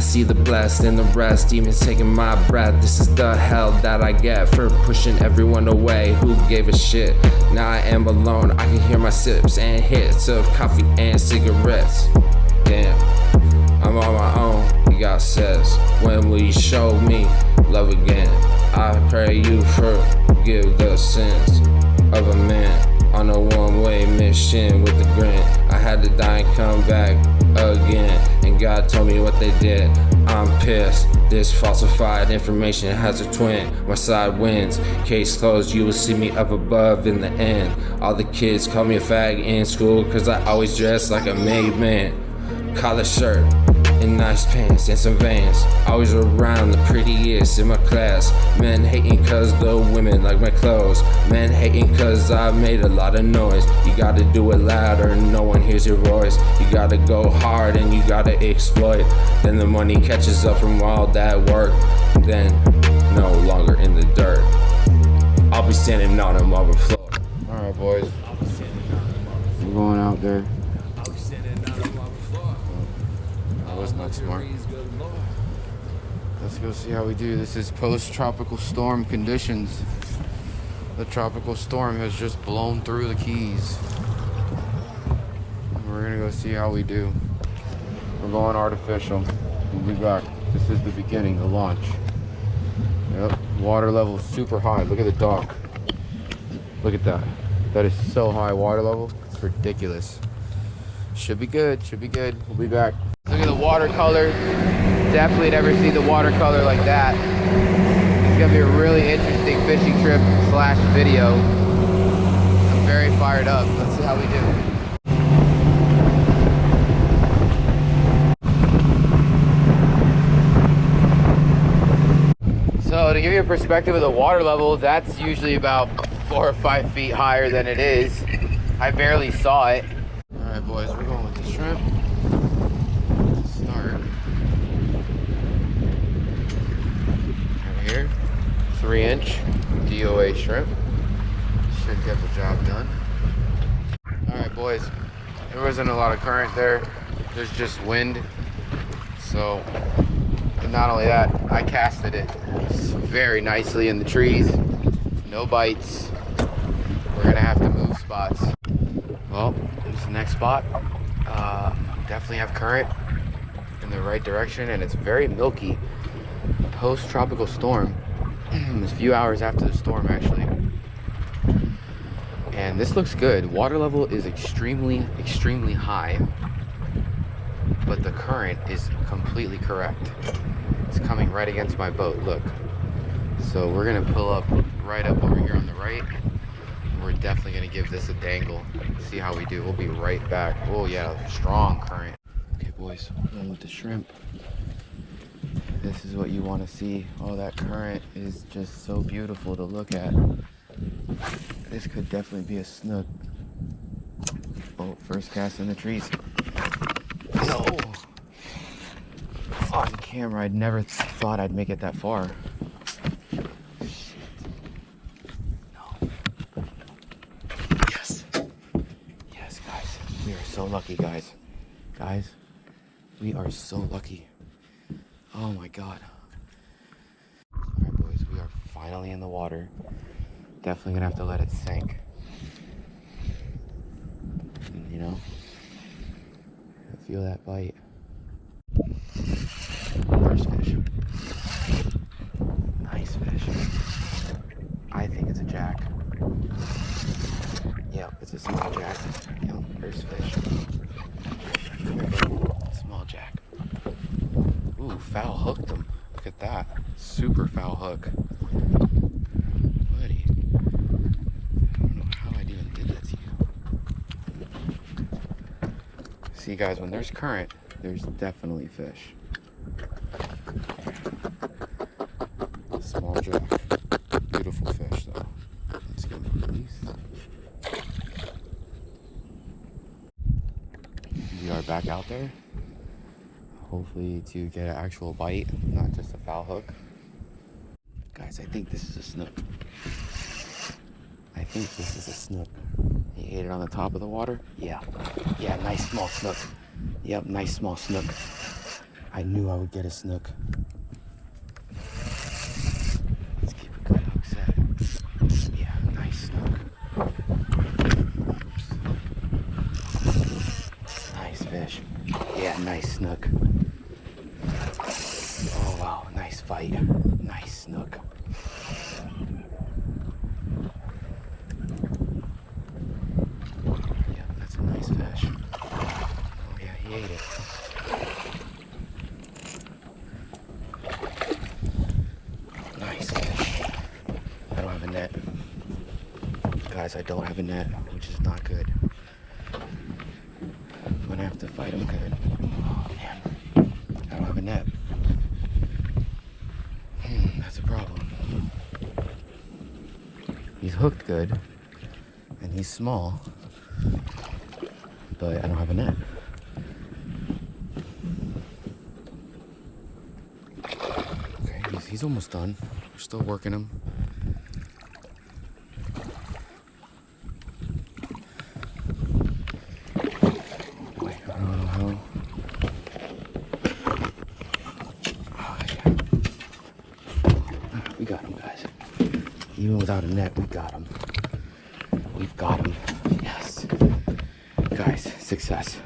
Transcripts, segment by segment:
see the blessed and the rest, demons taking my breath. This is the hell that I get for pushing everyone away. Who gave a shit? Now I am alone. I can hear my sips and hits of coffee and cigarettes. Damn, I'm on my own. God says, when will you show me love again? I pray you forgive the sins of a man on a one-way mission with a grin. I had to die and come back again, and God told me what they did. I'm pissed. This falsified information has a twin. My side wins. Case closed. You will see me up above in the end. All the kids call me a fag in school cause I always dress like a made man. Collar shirt and nice pants and some Vans. Always around the prettiest in my class. Men hating cause the women like my clothes. Men hating cause I made a lot of noise. You gotta do it louder, no one hears your voice. You gotta go hard and you gotta exploit. Then the money catches up from all that work. Then no longer in the dirt. I'll be standing on a marble floor. Alright boys, we're going out there. Was not smart. Let's go see how we do. This is post-tropical storm conditions. The tropical storm has just blown through the Keys. We're gonna go see how we do. We're going artificial. We'll be back. This is the beginning, the launch. Yep, water level super high. Look at the dock. Look at that. That is so high water level. It's ridiculous. Should be good, should be good. We'll be back. Look at the watercolor. Definitely never seen the watercolor like that. It's gonna be a really interesting fishing trip / video. I'm very fired up. Let's see how we do. So to give you a perspective of the water level, that's usually about 4 or 5 feet higher than it is. I barely saw it. All right, boys, we're going with the shrimp. Start right here, 3-inch DOA shrimp. Should get the job done. All right, boys, there wasn't a lot of current there. There's just wind. So, and not only that, I casted it very nicely in the trees. No bites. We're gonna have to move spots. Well, this is the next spot. Definitely have current in the right direction, and it's very milky. Post-tropical storm. It's a few hours after the storm, actually. And this looks good. Water level is extremely, extremely high, but the current is completely correct. It's coming right against my boat, look. So we're gonna pull up right up over here on the right. We're definitely gonna give this a dangle. See how we do. We'll be right back. Oh yeah, strong current. Okay boys, done with the shrimp. This is what you want to see. Oh, that current is just so beautiful to look at. This could definitely be a snook. Oh, first cast in the trees. No! On camera, I'd never thought I'd make it that far. So lucky, guys. Guys, we are so lucky. Oh my god. Alright boys, we are finally in the water. Definitely gonna have to let it sink. And, you know, feel that bite. First fish. Nice fish. I think it's a jack. Yep, it's a small jack. Yep, first fish. Small jack. Ooh, foul hooked him. Look at that. Super foul hook. Buddy. I don't know how I even did that to you. See guys, when there's current, there's definitely fish. Small jack. Beautiful fish though. Let's give him a release. We are back out there, hopefully to get an actual bite, not just a foul hook. Guys, I think this is a snook. I think this is a snook. He ate it on the top of the water. Yeah, nice small snook. Yep, nice small snook. I knew I would get a snook. Let's keep a good hook set. Yeah, nice snook. Oops. Nice fish. Yeah, nice snook. Oh wow, nice fight. Nice snook. Yeah, that's a nice fish. Oh yeah, he ate it. Nice fish. I don't have a net. Guys, I don't have a net, which is not good. I'm gonna have to fight him good. Oh man, I don't have a net. That's a problem. He's hooked good, and he's small, but I don't have a net. Okay, he's almost done. We're still working him. Boy, I don't know how. Oh, yeah. We got him, guys. Even without a net, we got him. We've got him. Yes. Guys, success.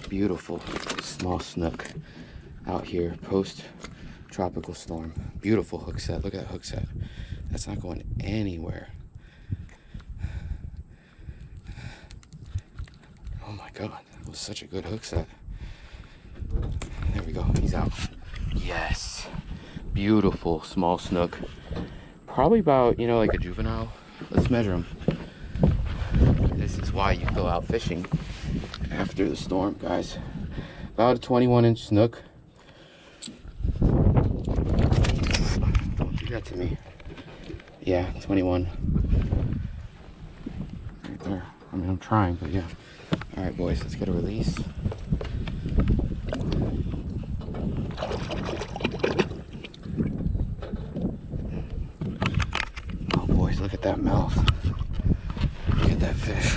Beautiful small snook out here post tropical storm. Beautiful hook set. Look at that hook set. That's not going anywhere. Oh my god, that was such a good hook set. There we go. He's out. Yes. Beautiful small snook. Probably about, like a juvenile. Let's measure him. This is why you go out fishing after the storm, guys. About a 21-inch snook. Don't do that to me. Yeah, 21. Right there. I mean, I'm trying, but yeah. All right, boys, let's get a release. Oh, boys, look at that mouth. Look at that fish.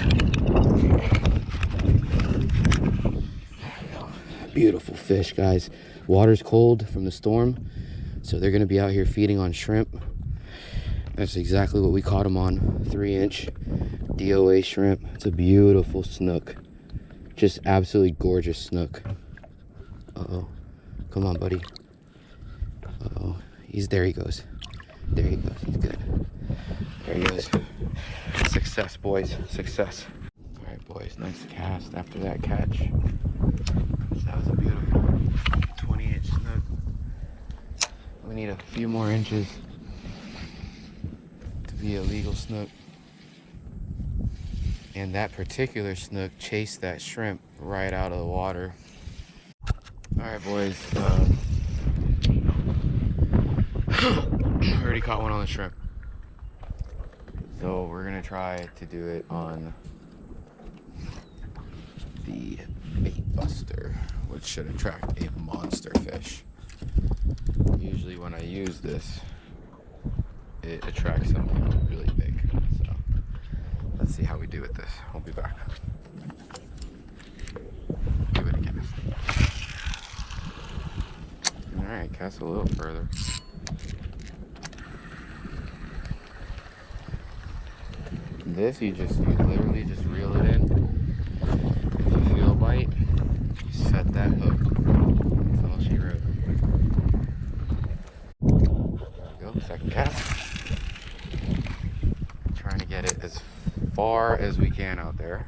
Beautiful fish, guys. Water's cold from the storm, so they're gonna be out here feeding on shrimp. That's exactly what we caught them on. 3-inch DOA shrimp. It's a beautiful snook. Just absolutely gorgeous snook. Uh-oh. Come on, buddy. Uh-oh. There he goes. There he goes. He's good. There he goes. Success, boys. Success. All right, boys. Nice cast after that catch. That was a beautiful 20-inch snook. We need a few more inches to be a legal snook. And that particular snook chased that shrimp right out of the water. All right, boys. Already caught one on the shrimp. So we're gonna try to do it on the bait buster, which should attract a monster fish. Usually when I use this, it attracts something really big. So let's see how we do with this. I'll be back. Give it a cast. All right, cast a little further. This, you literally just reel it in. If you feel a bite, you set that hook. That's all she wrote. There we go, second cast. Trying to get it as far as we can out there.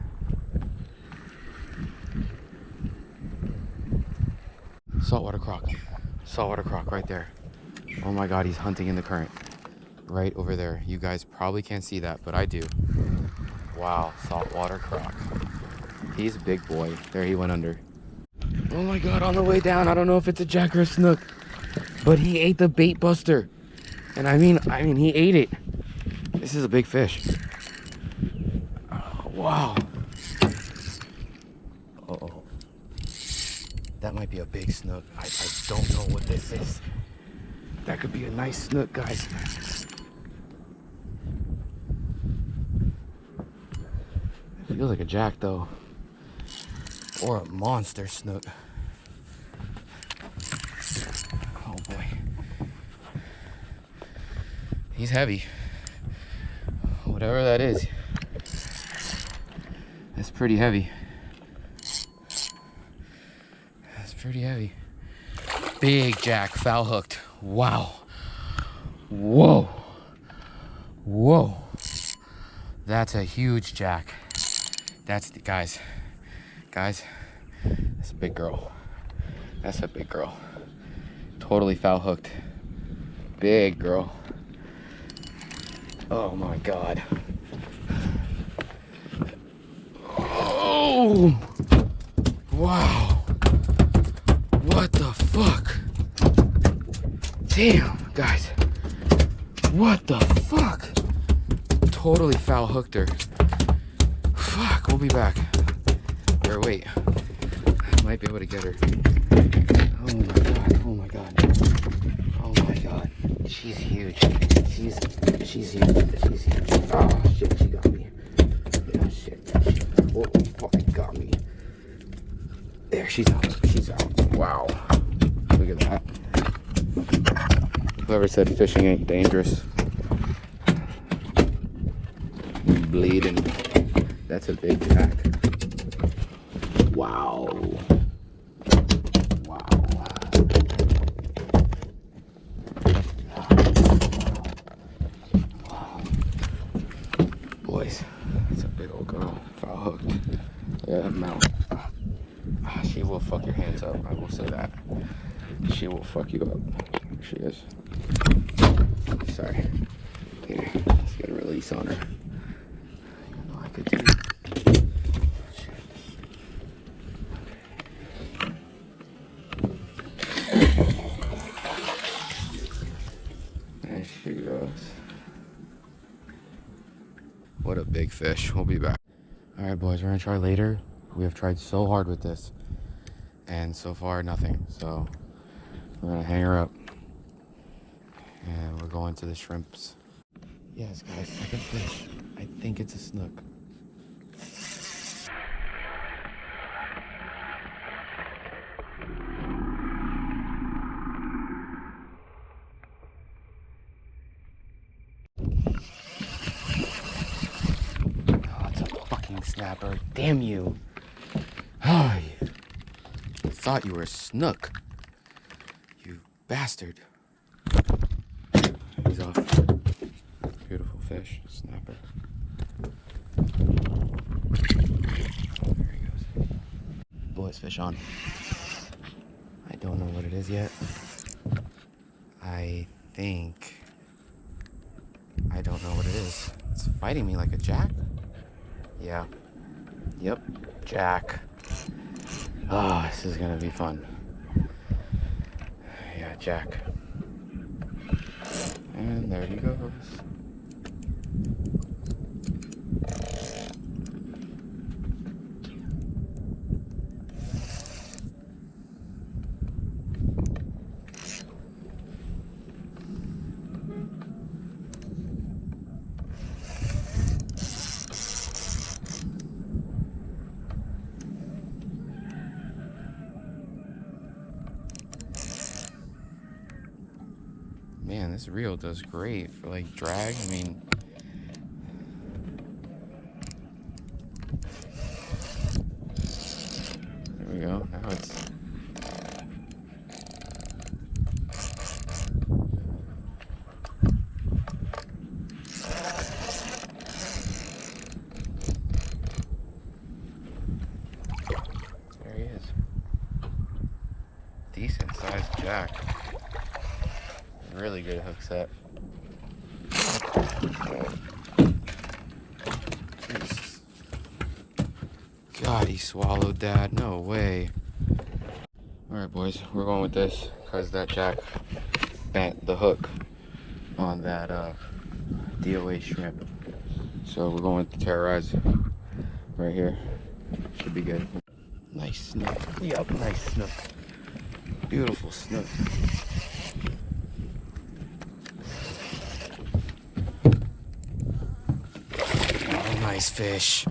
Saltwater croc. Saltwater croc right there. Oh my god, he's hunting in the current. Right over there. You guys probably can't see that, but I do. Wow, saltwater croc. He's a big boy. There, he went under. Oh my god, on the way down, I don't know if it's a jack or a snook, but he ate the bait buster. And I mean, he ate it. This is a big fish. Oh, wow. Uh-oh. That might be a big snook. I don't know what this is. That could be a nice snook, guys. It feels like a jack, though. Or a monster snook. He's heavy. Whatever that is. That's pretty heavy. That's pretty heavy. Big jack, foul hooked. Wow. Whoa. Whoa. That's a huge jack. That's the guys. Guys, that's a big girl. That's a big girl. Totally foul hooked. Big girl. Oh my God. Oh! Wow. What the fuck? Damn, guys. What the fuck? Totally foul hooked her. Fuck, we'll be back. Or wait. I might be able to get her. Oh my God, oh my God. Oh my God. She's huge. She's huge. She's huge. Oh shit, she got me. Yeah, shit. Oh, fucking got me. There, she's out. She's out. Wow. Look at that. Whoever said fishing ain't dangerous. Bleeding. That's a big jack. Wow. Wow. Boys, that's a big old girl. Foul hooked. Look at that mouth. She will fuck your hands up. I will say that. She will fuck you up. She is. Sorry. Here, let's get a release on her. You know I could do. Shit. There she goes. What a big fish. We'll be back. All right, boys, we're gonna try later. We have tried so hard with this, and so far nothing. So we're gonna hang her up, and we're going to the shrimps. Yes, guys, second fish. I think it's a snook. Oh, it's a fucking snapper. Damn you. Oh, I thought you were a snook. You bastard. He's off. Beautiful fish, snapper. There he goes. Boys, fish on. I don't know what it is yet. I think I don't know what it is. It's fighting me like a jack. Yeah. Yep. Jack. Oh, this is gonna be fun. Yeah, jack. And there he goes. Man, this reel does great for like drag. I mean, there we go. Now it's there he is. Decent sized jack. Really good hook set. Jesus. God, he swallowed that. No way. Alright, boys, we're going with this because that jack bent the hook on that DOA shrimp. So we're going with the Terrorize right here. Should be good. Nice snook. Yup, nice snook. Beautiful snook. Nice fish.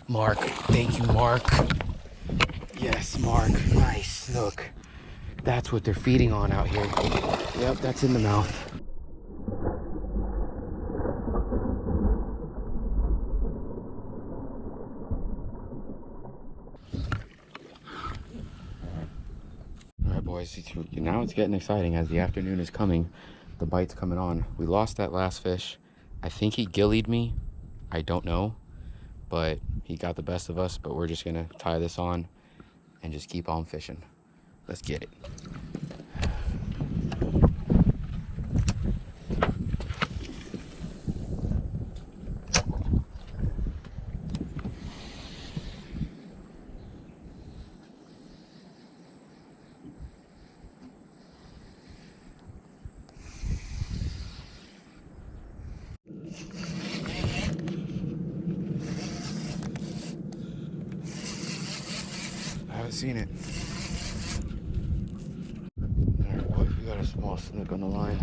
Mark. Thank you, Mark. Yes, Mark. Nice snook. That's what they're feeding on out here. Yep, that's in the mouth. boys, now it's getting exciting as the afternoon is coming. The bite's coming on. We lost that last fish. I think he gillied me. I don't know, but he got the best of us. But we're just gonna tie this on and just keep on fishing. Let's get it. I haven't seen it. Alright boys, we got a small snook on the line.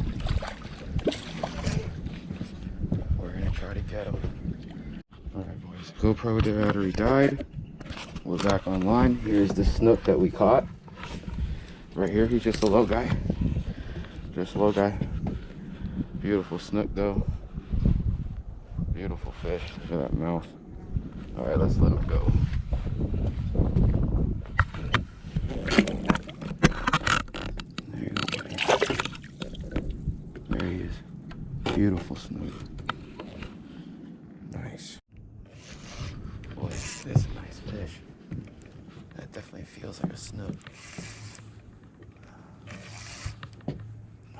We're gonna try to get him. Alright boys, GoPro battery died. We're back online. Here's the snook that we caught. Right here, he's just a low guy. Just a low guy. Beautiful snook though. Beautiful fish. Look at that mouth. Alright, let's let him go. There you go, buddy. There he is. Beautiful snook. Nice. Boy, this is a nice fish. That definitely feels like a snook.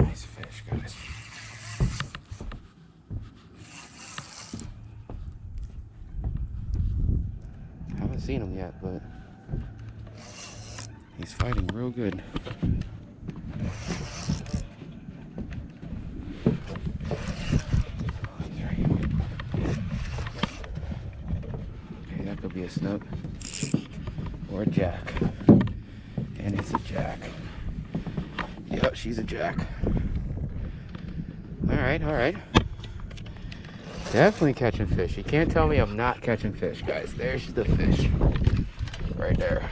Nice fish, guys. Haven't seen him yet, but he's fighting real good. Okay, that could be a snook or a jack. And it's a jack. Yep, she's a jack. Alright, alright. Definitely catching fish. You can't tell me I'm not catching fish, guys. There's the fish. Right there.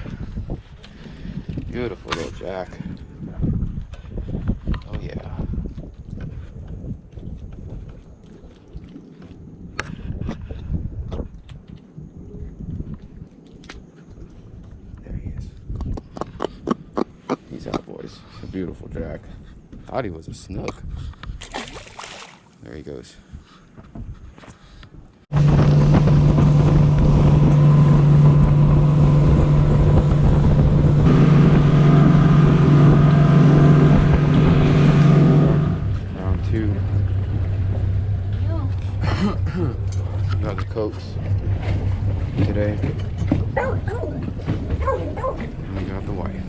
Beautiful little jack. Oh yeah. There he is. He's out, boys. It's a beautiful jack. Thought he was a snook. There he goes. Round two. Got the Cokes today. And we got the wife.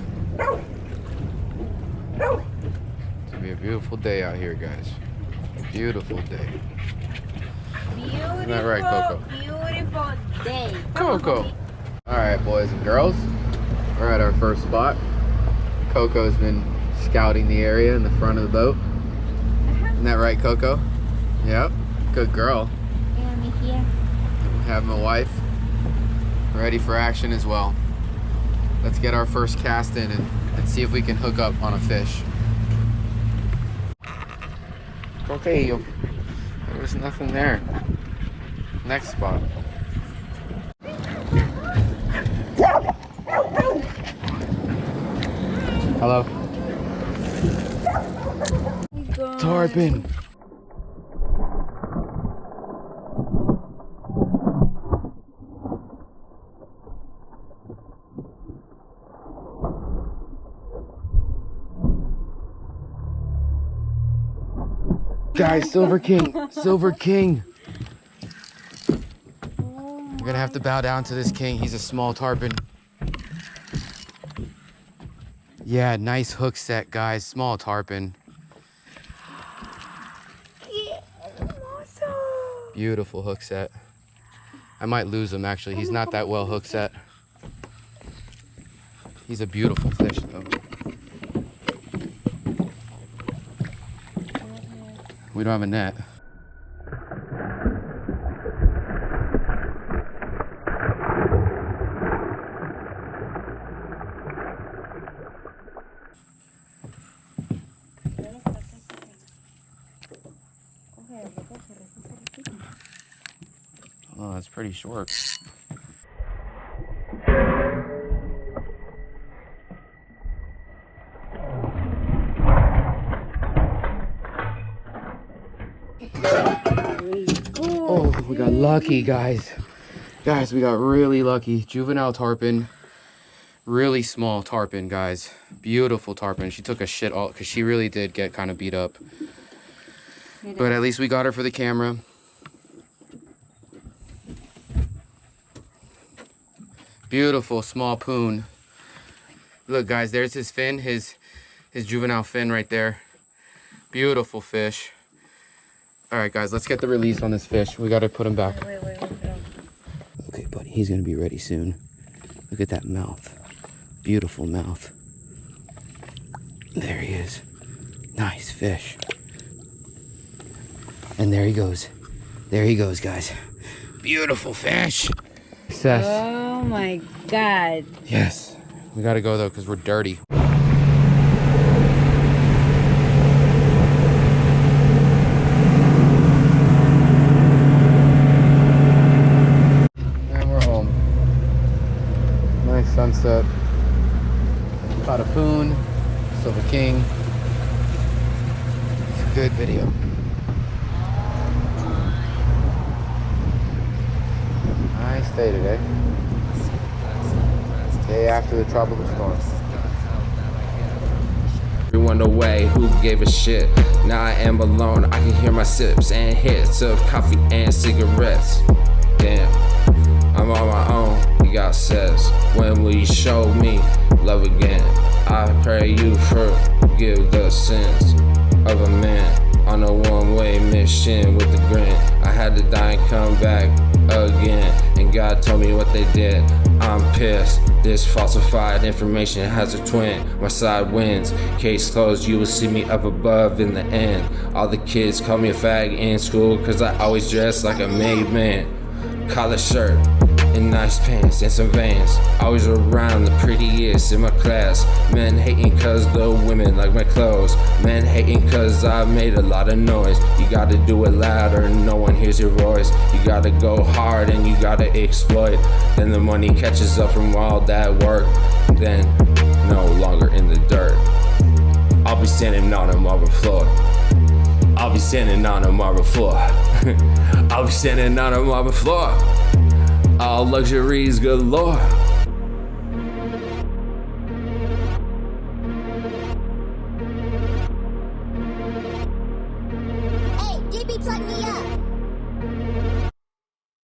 It's gonna be a beautiful day out here, guys. Beautiful day. Beautiful, Isn't that right, Coco? Beautiful day. Coco. All right, boys and girls. We're at our first spot. Coco's been scouting the area in the front of the boat. Isn't that right, Coco? Yep. Good girl. Yeah, me here. We have my wife ready for action as well. Let's get our first cast in and see if we can hook up on a fish. Okay, there was nothing there. Next spot. Hello. Tarpon. Guys, Silver King. Silver King. We're gonna have to bow down to this king. He's a small tarpon. Yeah, nice hook set, guys. Small tarpon. Beautiful hook set. I might lose him, actually. He's not that well hook set. He's a beautiful fish, though. We don't have a net. Oh, that's pretty short. Oh, we got lucky, guys. Guys, we got really lucky. Juvenile tarpon. Really small tarpon, guys. Beautiful tarpon. She took a shit all because she really did get kind of beat up. But at least we got her for the camera. Beautiful small poon. Look, guys, there's his fin, his juvenile fin right there. Beautiful fish. All right, guys, let's get the release on this fish. We got to put him back. Wait. Okay, buddy, he's gonna be ready soon. Look at that mouth. Beautiful mouth. There he is. Nice fish. And there he goes. There he goes, guys. Beautiful fish. Success. Oh my God. Yes. We gotta go though, because we're dirty. And we're home. Nice sunset. Caught a poon. Silver king. It's a good video. Nice day today. Day after the tropical storm. Everyone away, who gave a shit? Now I am alone, I can hear my sips and hits of coffee and cigarettes. Damn, I'm on my own, God says. When will you show me love again? I pray you forgive the sins of a man on a one-way mission with a grin. I had to die and come back again, and God told me what they did. I'm pissed. This falsified information has a twin. My side wins. Case closed. You will see me up above in the end. All the kids call me a fag in school, cause I always dress like a made man. Collar shirt and nice pants and some Vans. Always around the prettiest in my class. Men hating cause the women like my clothes. Men hating cause I made a lot of noise. You gotta do it louder, no one hears your voice. You gotta go hard and you gotta exploit. Then the money catches up from all that work. Then no longer in the dirt. I'll be standing on a marble floor. I'll be standing on a marble floor. I'll be standing on a marble floor. All luxuries galore. Hey, DB plug me